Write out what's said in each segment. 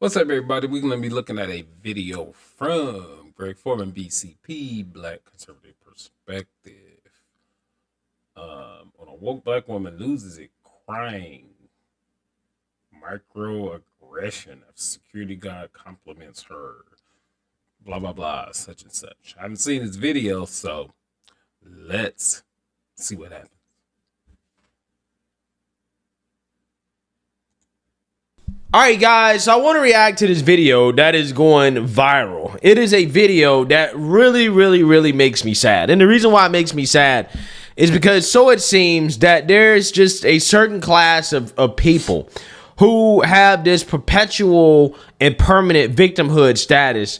What's up, everybody? We're going to be looking at a video from Greg Foreman, BCP, Black Conservative Perspective. On a woke black woman loses it crying. Microaggression of security guard compliments her. Blah, blah, blah, such and such. I haven't seen this video, so let's see what happens. All right, guys, so I want to react to this video that is going viral. It is a video that really makes me sad. And the reason why it makes me sad is because so it seems that there's just a certain class of people who have this perpetual and permanent victimhood status.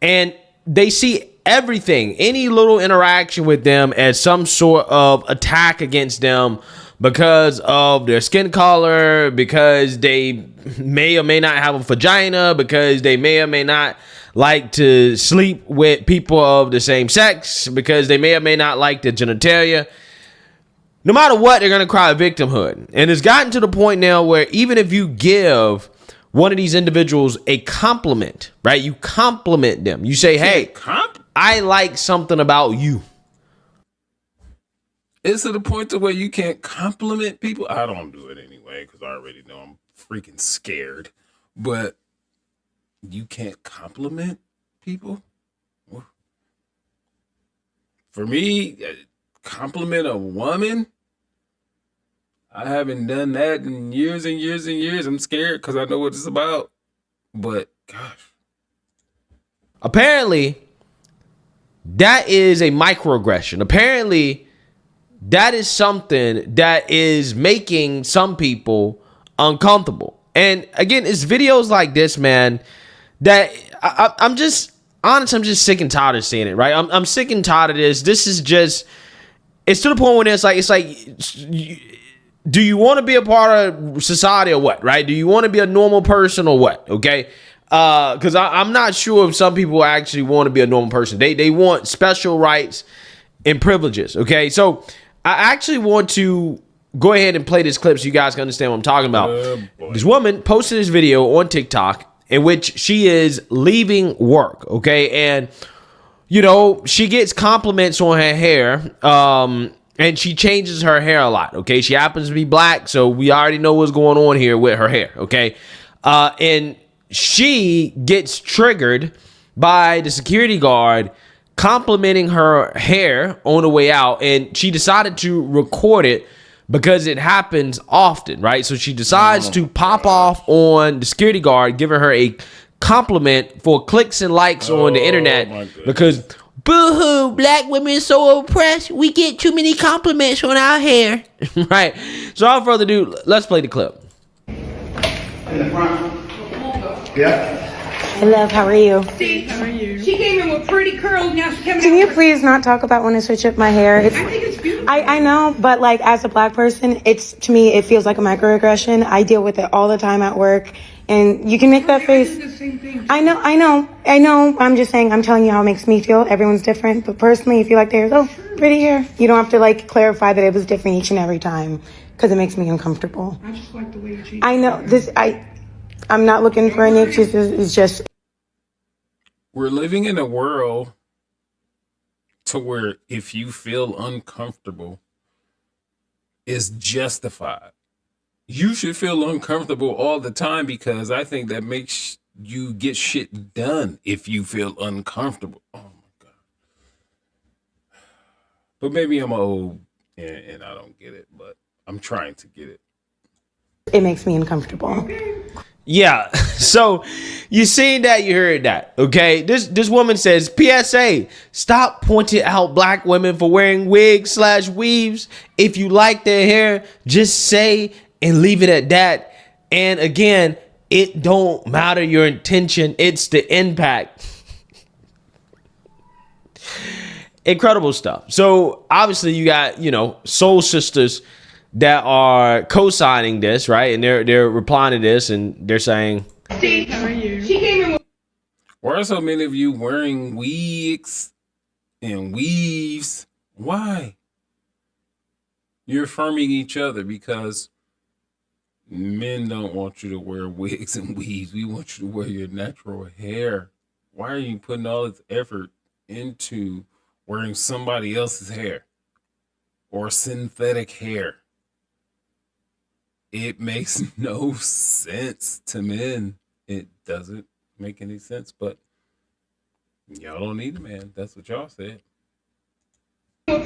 And they see everything, any little interaction with them as some sort of attack against them because of their skin color, because they may or may not have a vagina, because they may or may not like to sleep with people of the same sex, because they may or may not like the genitalia. No matter what, they're going to cry victimhood. And it's gotten to the point now where even if you give one of these individuals a compliment, right? You compliment them. You say, hey, I like something about you. Is it a point to where you can't compliment people? I don't do it anyway because I already know I'm freaking scared. But you can't compliment people? For me, compliment a woman? I haven't done that in years and years and years. I'm scared because I know what it's about. But gosh. Apparently, that is a microaggression. Apparently, that is something that is making some people uncomfortable. And again, it's videos like this, man, that I'm just honest. I'm just sick and tired of seeing it, right? I'm sick and tired of this. This is just, it's to the point where it's like, do you want to be a part of society or what, right? Do you want to be a normal person or what? Okay. Because I'm not sure if some people actually want to be a normal person. They want special rights and privileges. Okay. So I actually want to go ahead and play this clip so you guys can understand what I'm talking about. This woman posted this video on TikTok in which she is leaving work, okay? And, you know, she gets compliments on her hair, and she changes her hair a lot, okay? She happens to be black, so we already know what's going on here with her hair, okay? And she gets triggered by the security guard complimenting her hair on the way out, and she decided to record it because it happens often, right? So she decides to pop off on the security guard, giving her a compliment for clicks and likes on the internet because boo-hoo, black women so oppressed, we get too many compliments on our hair. Right? So without further ado, let's play the clip. In the front. Yeah. Hey, love, how are you? See, how are you? She came in with pretty curls, now she's coming. Can you please not talk about when I switch up my hair? I think it's beautiful. I know, but like as a black person, to me, it feels like a microaggression. I deal with it all the time at work, and you can make that face. The same thing. I know. I'm just saying, I'm telling you how it makes me feel. Everyone's different, but personally, if you like the hair, pretty hair. You don't have to like clarify that it was different each and every time because it makes me uncomfortable. I just like the way you change. I know this. I'm not looking for any excuses. It's just. We're living in a world to where if you feel uncomfortable, it's justified. You should feel uncomfortable all the time because I think that makes you get shit done if you feel uncomfortable. Oh my God. But maybe I'm old and I don't get it, but I'm trying to get it. It makes me uncomfortable. Yeah, so you seen that, you heard that, okay? This woman says, PSA, stop pointing out black women for wearing wigs/weaves. If you like their hair, just say and leave it at that. And again, it don't matter your intention, it's the impact. Incredible stuff. So obviously you got, you know, soul sisters that are co-signing this, right? And they're replying to this and they're saying, See, how are you? She came in with. Why are so many of you wearing wigs and weaves? Why? You're affirming each other because Men don't want you to wear wigs and weaves. We want you to wear your natural hair. Why are you putting all this effort into wearing somebody else's hair or synthetic hair? It makes no sense to men. It doesn't make any sense, but y'all don't need a man. That's what y'all said.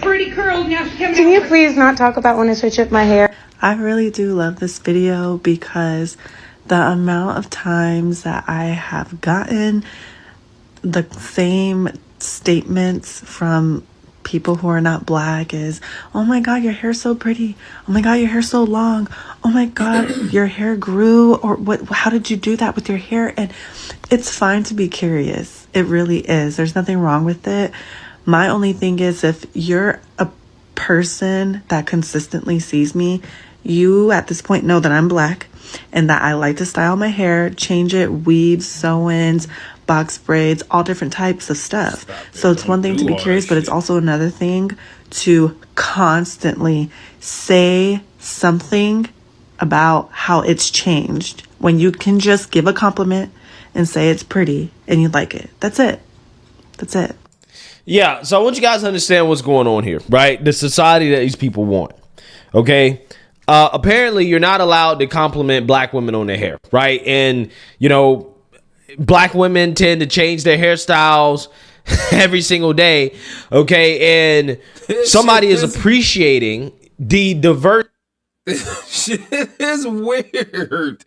Pretty curls, now she's coming Can out you with- please not talk about when I switch up my hair? I really do love this video because the amount of times that I have gotten the same statements from people who are not black is, oh my God, your hair's so pretty. Oh my God, your hair's so long. Oh my God, your hair grew, or what, how did you do that with your hair? And it's fine to be curious. It really is. There's nothing wrong with it. My only thing is, if you're a person that consistently sees me, you at this point know that I'm black and that I like to style my hair, change it, weaves, sew-ins, box braids, all different types of stuff. So it's one thing to be curious, but it's also another thing to constantly say something about how it's changed when you can just give a compliment and say it's pretty and you like it. That's it. That's it. Yeah, so I want you guys to understand what's going on here, right? The society that these people want, okay? Apparently, you're not allowed to compliment black women on their hair, right? And, you know, black women tend to change their hairstyles every single day, okay? And somebody is appreciating the diverse. Shit is weird.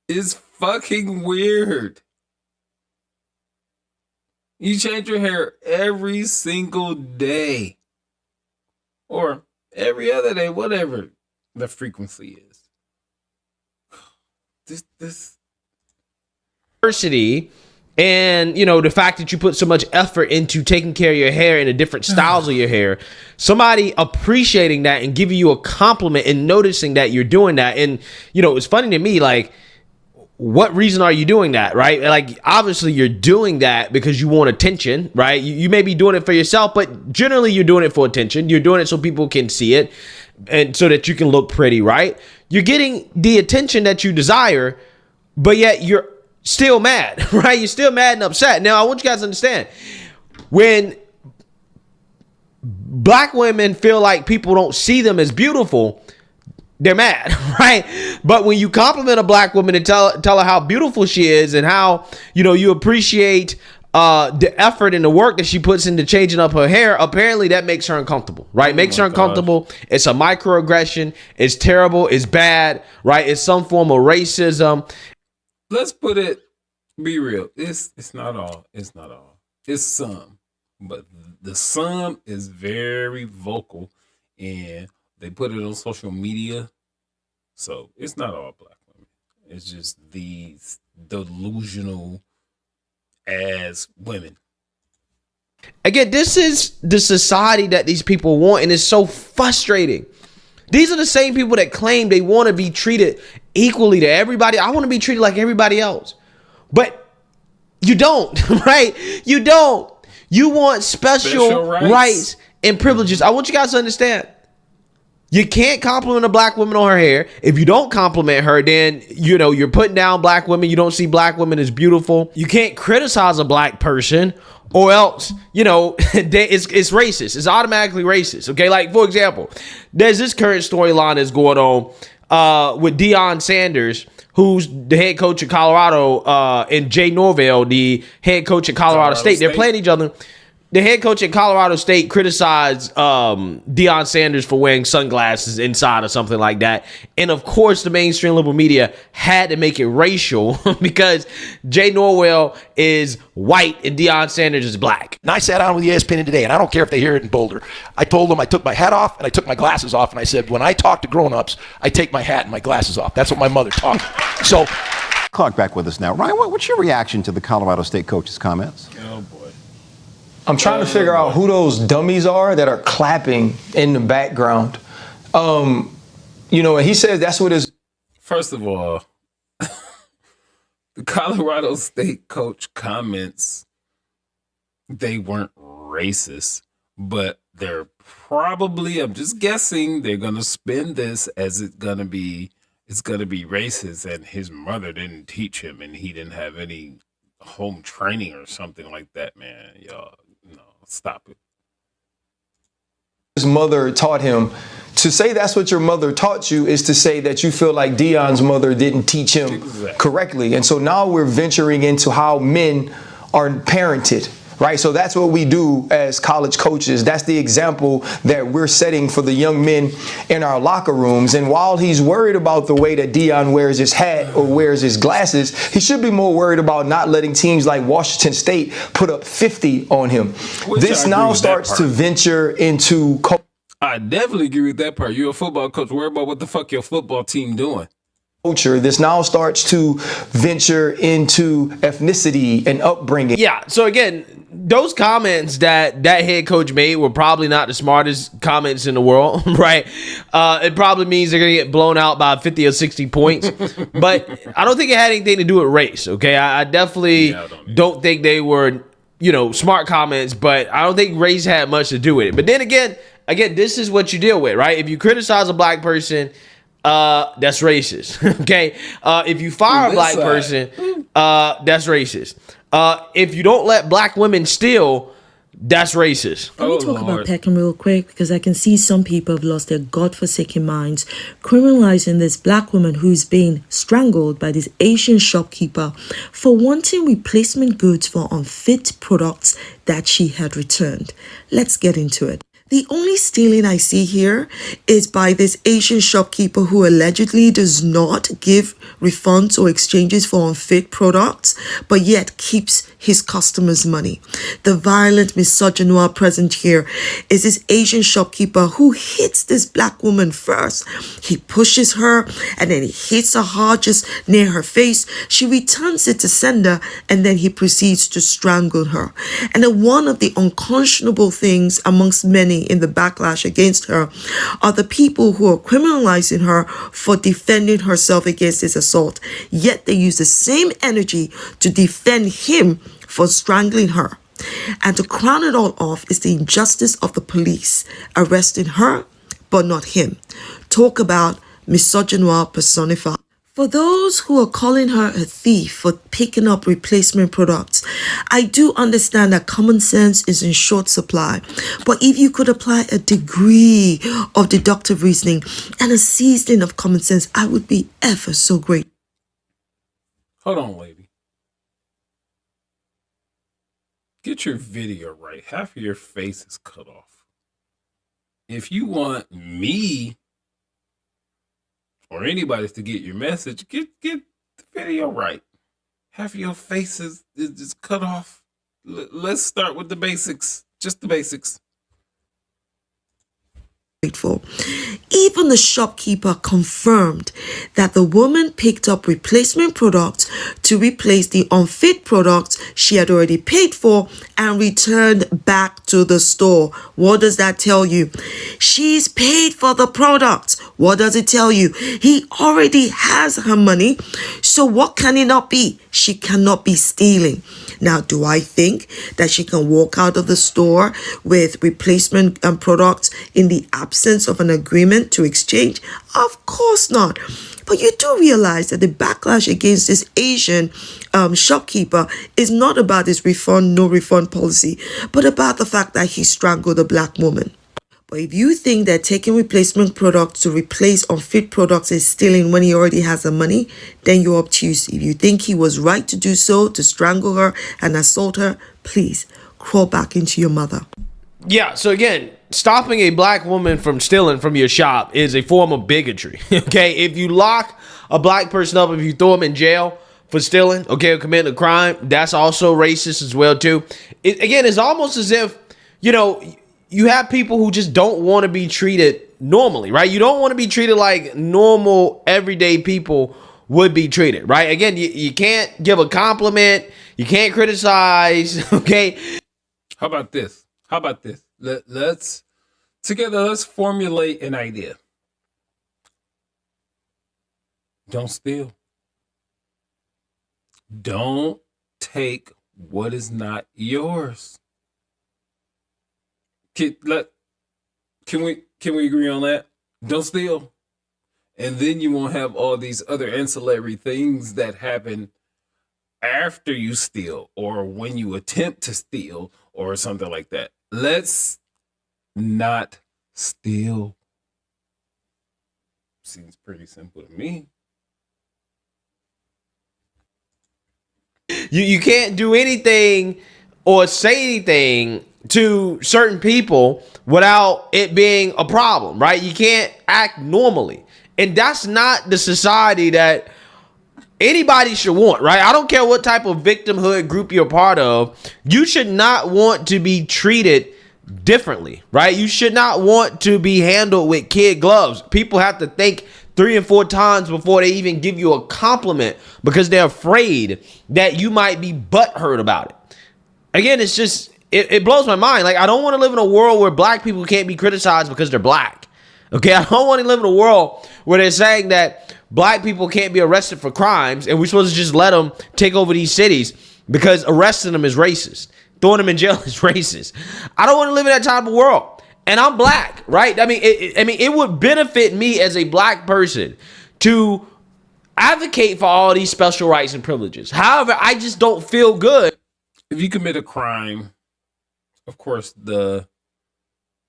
It's fucking weird. You change your hair every single day. Or every other day, whatever the frequency is. This diversity, and you know, the fact that you put so much effort into taking care of your hair and the different styles of your hair, somebody appreciating that and giving you a compliment and noticing that you're doing that. And you know, it's funny to me, like, what reason are you doing that, right? Like, obviously you're doing that because you want attention, right? You may be doing it for yourself, but generally you're doing it for attention. You're doing it so people can see it and so that you can look pretty, right? You're getting the attention that you desire, but yet you're still mad, right? You're still mad and upset. Now, I want you guys to understand, when black women feel like people don't see them as beautiful, they're mad, right? But when you compliment a black woman and tell her how beautiful she is and how, you know, you appreciate the effort and the work that she puts into changing up her hair, apparently that makes her uncomfortable, right? Makes her uncomfortable. It's a microaggression. It's terrible. It's bad, right? It's some form of racism. Let's put it, be real. It's not all. It's not all. It's some. But the some is very vocal, and they put it on social media. So it's not all black women. It's just these delusional as women. Again, this is the society that these people want, and it's so frustrating. These are the same people that claim they want to be treated equally to everybody. I want to be treated like everybody else. But you don't, right? You don't. You want special rights and privileges. I want you guys to understand. You can't compliment a black woman on her hair. If you don't compliment her, then, you know, you're putting down black women. You don't see black women as beautiful. You can't criticize a black person, or else, you know, it's racist. It's automatically racist. Okay, like, for example, there's this current storyline that's going on with Deion Sanders, who's the head coach of Colorado, and Jay Norvell, the head coach at Colorado State. They're playing each other. The head coach at Colorado State criticized Deion Sanders for wearing sunglasses inside or something like that. And of course, the mainstream liberal media had to make it racial because Jay Norvell is white and Deion Sanders is black. And I sat down with ESPN today, and I don't care if they hear it in Boulder. I told them I took my hat off and I took my glasses off, and I said, when I talk to grown-ups, I take my hat and my glasses off. That's what my mother taught me. So, Clark back with us now. Ryan, what's your reaction to the Colorado State coach's comments? Oh boy. I'm trying to figure out who those dummies are that are clapping in the background. You know, and he says that's what his. First of all, the Colorado State coach comments, they weren't racist, but they're probably, I'm just guessing, they're going to spin this as it's going to be it's gonna be racist, and his mother didn't teach him, and he didn't have any home training or something like that, man. Y'all, no, stop it. His mother taught him. To say that's what your mother taught you is to say that you feel like Dion's mother didn't teach him correctly. And so now we're venturing into how men are parented, right? So that's what we do as college coaches. That's the example that we're setting for the young men in our locker rooms. And while he's worried about the way that Dion wears his hat or wears his glasses, he should be more worried about not letting teams like Washington State put up 50 on him. This now starts to venture into I definitely agree with that part. You're a football coach. Worry about what the fuck your football team doing. culture. This now starts to venture into ethnicity and upbringing. Yeah. So again, those comments that head coach made were probably not the smartest comments in the world, right? It probably means they're going to get blown out by 50 or 60 points. But I don't think it had anything to do with race, okay? I definitely don't think they were, smart comments, but I don't think race had much to do with it. But then again, this is what you deal with, right? If you criticize a black person, that's racist. Okay. If you fire a black person, that's racist. If you don't let black women steal, that's racist. Can we talk about Peckham real quick? Because I can see some people have lost their godforsaken minds, criminalizing this black woman who's being strangled by this Asian shopkeeper for wanting replacement goods for unfit products that she had returned. Let's get into it. The only stealing I see here is by this Asian shopkeeper who allegedly does not give refunds or exchanges for unfit products, but yet keeps his customers' money. The violent misogynoir present here is this Asian shopkeeper who hits this black woman first. He pushes her and then he hits her hard just near her face. She returns it to sender and then he proceeds to strangle her. And then one of the unconscionable things amongst many in the backlash against her are the people who are criminalizing her for defending herself against this assault. Yet they use the same energy to defend him for strangling her. And to crown it all off is the injustice of the police arresting her, but not him. Talk about misogynoir personified. For those who are calling her a thief for picking up replacement products, I do understand that common sense is in short supply. But if you could apply a degree of deductive reasoning and a seasoning of common sense, I would be ever so grateful. Hold on, lady. Get your video right. Half of your face is cut off. If you want me or anybody to get your message, get the video right. Half of your face is cut off. Let's start with the basics. Just the basics. Even the shopkeeper confirmed that the woman picked up replacement products to replace the unfit products she had already paid for and returned back to the store. What does that tell you? She's paid for the products. What does it tell you? He already has her money. So what can it not be? She cannot be stealing. Now, do I think that she can walk out of the store with replacement products in the absence of an agreement to exchange? Of course not. But you do realize that the backlash against this Asian shopkeeper is not about this no refund policy, but about the fact that he strangled a black woman. But if you think that taking replacement products to replace unfit products is stealing when he already has the money, then you're obtuse. If you think he was right to do so, to strangle her and assault her, please crawl back into your mother. Yeah, so again, stopping a black woman from stealing from your shop is a form of bigotry, okay? If you lock a black person up, if you throw them in jail for stealing, okay, or committing a crime, that's also racist as well, too. Again, it's almost as if, you have people who just don't want to be treated normally, right? You don't want to be treated like normal, everyday people would be treated, right? Again, you can't give a compliment. You can't criticize, okay? How about this? Let's formulate an idea. Don't steal. Don't take what is not yours. Can we agree on that? Don't steal. And then you won't have all these other ancillary things that happen after you steal or when you attempt to steal or something like that. Let's not steal. Seems pretty simple to me. You can't do anything or say anything to certain people without it being a problem, right? You can't act normally. And that's not the society that anybody should want, right? I don't care what type of victimhood group you're part of. You should not want to be treated differently, right? You should not want to be handled with kid gloves. People have to think 3 and 4 times before they even give you a compliment because they're afraid that you might be butthurt about it. Again, it's just, it blows my mind. Like, I don't want to live in a world where black people can't be criticized because they're black. Okay, I don't want to live in a world where they're saying that black people can't be arrested for crimes and we're supposed to just let them take over these cities because arresting them is racist. Throwing them in jail is racist. I don't want to live in that type of world. And I'm black, right? I mean, it would benefit me as a black person to advocate for all these special rights and privileges. However, I just don't feel good. If you commit a crime, of course, the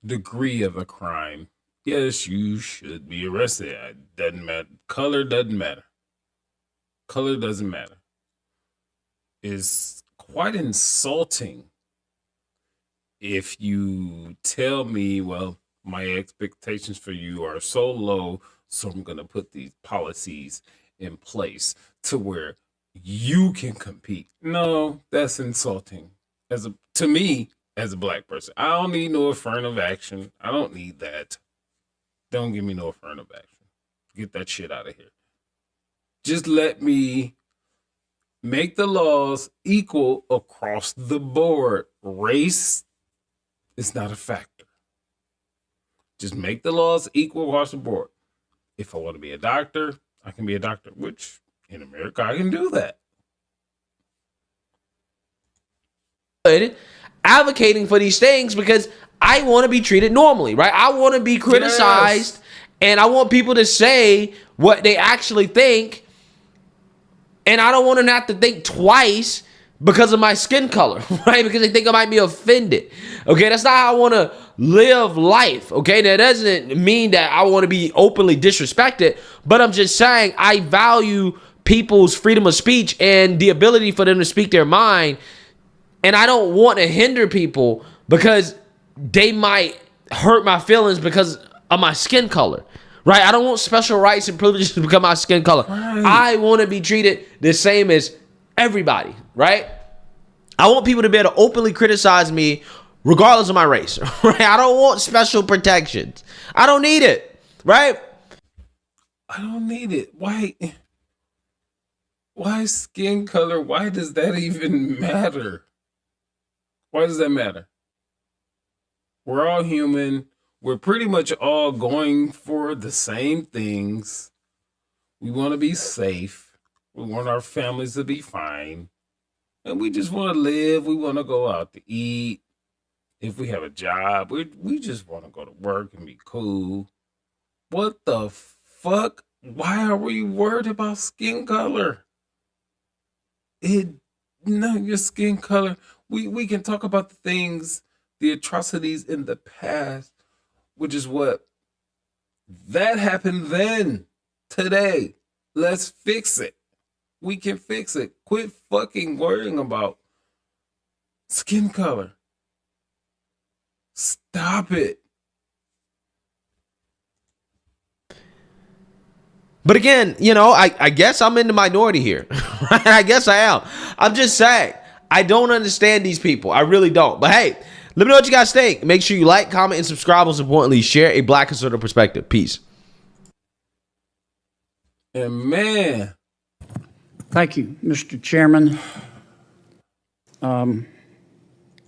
degree of a crime, yes, you should be arrested. It doesn't matter. Color doesn't matter. Color doesn't matter. It's quite insulting if you tell me, well, my expectations for you are so low, so I'm going to put these policies in place to where you can compete. No, that's insulting. To me, as a black person, I don't need no affirmative action. I don't need that. Don't give me no affirmative action. Get that shit out of here. Just let me make the laws equal across the board. Race is not a factor. Just make the laws equal across the board. If I want to be a doctor, I can be a doctor, which in America, I can do that. Advocating for these things because I want to be treated normally, right? I want to be criticized and I want people to say what they actually think. And I don't want to have to think twice because of my skin color, right? Because they think I might be offended. Okay, that's not how I want to live life. Okay, that doesn't mean that I want to be openly disrespected, but I'm just saying I value people's freedom of speech and the ability for them to speak their mind. And I don't want to hinder people because they might hurt my feelings because of my skin color, right? I don't want special rights and privileges because of my skin color. Right. I want to be treated the same as everybody, right? I want people to be able to openly criticize me regardless of my race, right? I don't want special protections. I don't need it, right? I don't need it. Why skin color? Why does that even matter? Why does that matter? We're all human. We're pretty much all going for the same things. We want to be safe. We want our families to be fine. And we just want to live. We want to go out to eat. If we have a job, we just want to go to work and be cool. What the fuck? Why are we worried about skin color? Your skin color. We can talk about the things, the atrocities in the past, which is what that happened then. Today, let's fix it. We can fix it. Quit fucking worrying about skin color. Stop it. But again, I guess I'm in the minority here. Right? I guess I am. I'm just saying, I don't understand these people. I really don't. But hey, let me know what you guys think. Make sure you like, comment, and subscribe. Most importantly, share a black conservative perspective. Peace. And man. Thank you, Mr. Chairman.